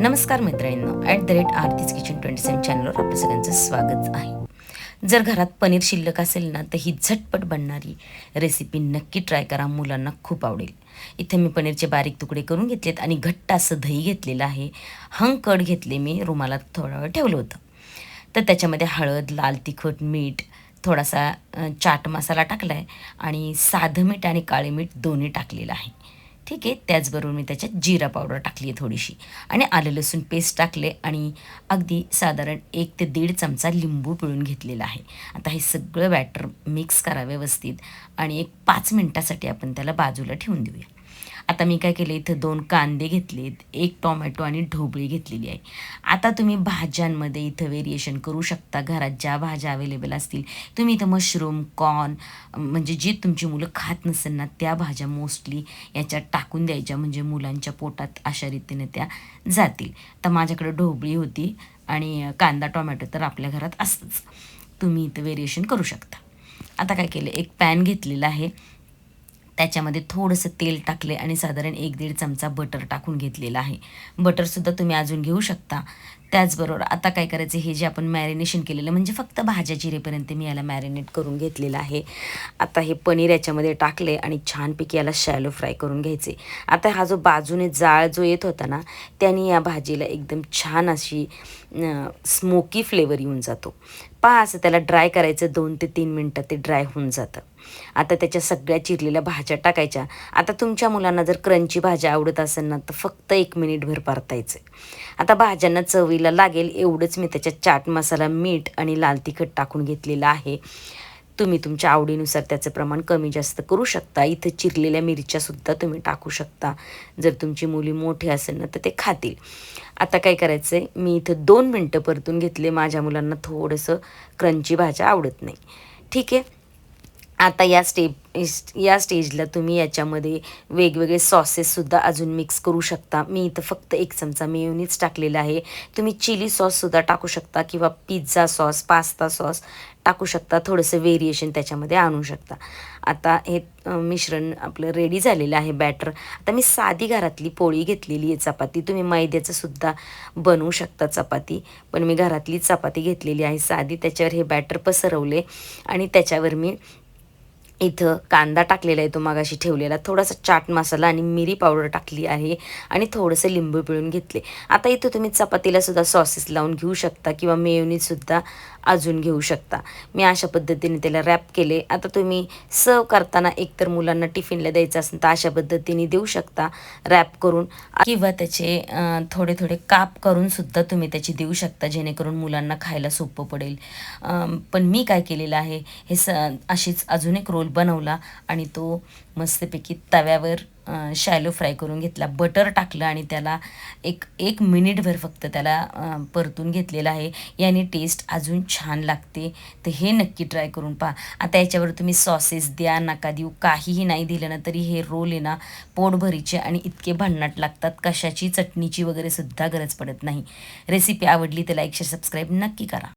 नमस्कार मैत्रिणींनो, @आरतीज किचन 27 चॅनलवर आपलं सगळ्यांचं स्वागत आहे. जर घरात पनीर शिल्लक असेल ना, तर ही झटपट बनणारी रेसिपी नक्की ट्राय करा. मुलांना खूप आवडेल. इथे मी पनीरचे बारीक तुकडे करून घेतलेत आणि घट्ट असं दही घेतलेलं आहे. कढ घेतले, मी रुमालात थोडा वेळ ठेवलं होतं. तर त्याच्यामध्ये हळद, लाल तिखट, मीठ, थोडासा चाट मसाला टाकला आहे आणि साधं मीठ आणि काळे मीठ दोन्ही टाकलेलं आहे. ठीक आहे. त्याचबरोबर मी त्याच्यात जिरा पावडर टाकली आहे थोडीशी आणि आलं लसूण पेस्ट टाकले आणि अगदी साधारण 1 ते 1.5 चमचा लिंबू पिळून घेतलेला आहे. आता हे सगळं बॅटर मिक्स करा व्यवस्थित आणि एक 5 मिनिटासाठी आपण त्याला बाजूला ठेवून देऊया. आता मी काय केलं, इथं 2 कांदे घेतलेत, 1 टोमॅटो आणि ढोबळी घेतलेली आहे. आता तुम्ही भाज्यांमध्ये इथं व्हेरिएशन करू शकता. घरात ज्या भाज्या अवेलेबल असतील, तुम्ही इथं मशरूम, कॉर्न, म्हणजे जी तुमची मुलं खात नसेल ना, त्या भाज्या मोस्टली याच्यात टाकून द्यायच्या, म्हणजे मुलांच्या पोटात अशा रीतीने त्या जातील. तर माझ्याकडे ढोबळी होती आणि कांदा, टोमॅटो तर आपल्या घरात असतंच. तुम्ही इथं व्हेरिएशन करू शकता. आता काय केलं, एक पॅन घेतलेला आहे. त्याच्यामध्ये थोडंसं तेल टाकले आणि साधारण 1-1.5 चमचा बटर टाकून घेतलेला आहे. बटरसुद्धा तुम्ही अजून घेऊ शकता. त्याचबरोबर आता काय करायचं, हे जे आपण मॅरिनेशन केलेलं, म्हणजे फक्त भाज्या चिरेपर्यंत मी याला मॅरिनेट करून घेतलेलं आहे. आता हे पनीर याच्यामध्ये टाकले आणि छानपैकी याला शॅलो फ्राय करून घ्यायचे. आता हा जो बाजूने जाळ जो येत होता ना, त्याने या भाजीला एकदम छान अशी स्मोकी फ्लेवर येऊन जातो. पहा, असं त्याला ड्राय करायचं, 2 ते 3 मिनटं ते ड्राय होऊन जातं. आता त्याच्या सगळ्या चिरलेल्या भाज्या टाकायच्या. आता तुमच्या मुलांना जर क्रंची भाज्या आवडत असेल ना, तर फक्त 1 मिनिटभर परतायचं. आता भाज्यांना चवीला लागेल एवढंच मी त्याच्यात चाट मसाला, मीठ आणि लाल तिखट टाकून घेतलेलं आहे. तुम्ही तुमच्या आवडीनुसार त्याचं प्रमाण कमी जास्त करू शकता. इथं चिरलेल्या मिरच्यासुद्धा तुम्ही टाकू शकता. जर तुमची मुली मोठी असेल ना, तर ते खातील. आता काय करायचं आहे, मी इथं 2 मिनटं परतून घेतले. माझ्या मुलांना थोडंसं क्रंची भाज्या आवडत नाही. ठीक आहे. आता या स्टेजला तुम्ही याच्यामध्ये वेगवेगळे सॉसेससुद्धा अजून मिक्स करू शकता. मी इथं फक्त 1 चमचा मेयोनीज टाकलेला आहे. तुम्ही चिली सॉससुद्धा टाकू शकता किंवा पिझ्झा सॉस, पास्ता सॉस टाकू शकता. थोडंसं व्हेरिएशन त्याच्यामध्ये आणू शकता. आता हे मिश्रण आपलं रेडी झालेलं आहे, बॅटर. आता मी साधी घरातली पोळी घेतलेली आहे, चपाती. तुम्ही मैद्याचंसुद्धा बनवू शकता चपाती, पण मी घरातली चपाती घेतलेली आहे साधी. त्याच्यावर हे बॅटर पसरवले आणि त्याच्यावर मी इथं कांदा टाकलेला आहे, तो मगाशी ठेवलेला, थोडासा चाट मसाला आणि मिरी पावडर टाकली आहे आणि थोडंसं लिंबू पिळून घेतले. आता इथं तुम्ही चपातीलासुद्धा सॉसेस लावून घेऊ शकता किंवा मेयोनीजसुद्धा अजून घेऊ शकता. मी अशा पद्धतीने त्याला रॅप केले. आता तुम्ही सर्व करताना एकतर मुलांना टिफिनला द्यायचं असेल तर अशा पद्धतीने देऊ शकता रॅप करून, किंवा त्याचे थोडे थोडे काप करूनसुद्धा तुम्ही त्याची देऊ शकता, जेणेकरून मुलांना खायला सोपं पडेल. पण मी काय केलेलं आहे, हे अशीच अजून एक रोल बनवला आणि तो मस्तपैकी तव्यावर शॅलो फ्राय करून घेतला. बटर टाकलं आणि त्याला एक मिनिटभर फक्त त्याला परतून घेतलेलं आहे. याने टेस्ट अजून छान लागते. तर हे नक्की ट्राय करून पहा. आता याच्यावर तुम्ही सॉसेस द्या, नका देऊ, काहीही नाही दिलं ना तरी हे रोल आहे ना पोटभरीचे आणि इतके भन्नाट लागतात. कशाची चटणीची वगैरे सुद्धा गरज पडत नाही. रेसिपी आवडली तर लाईक, शेअर, सबस्क्राईब नक्की करा.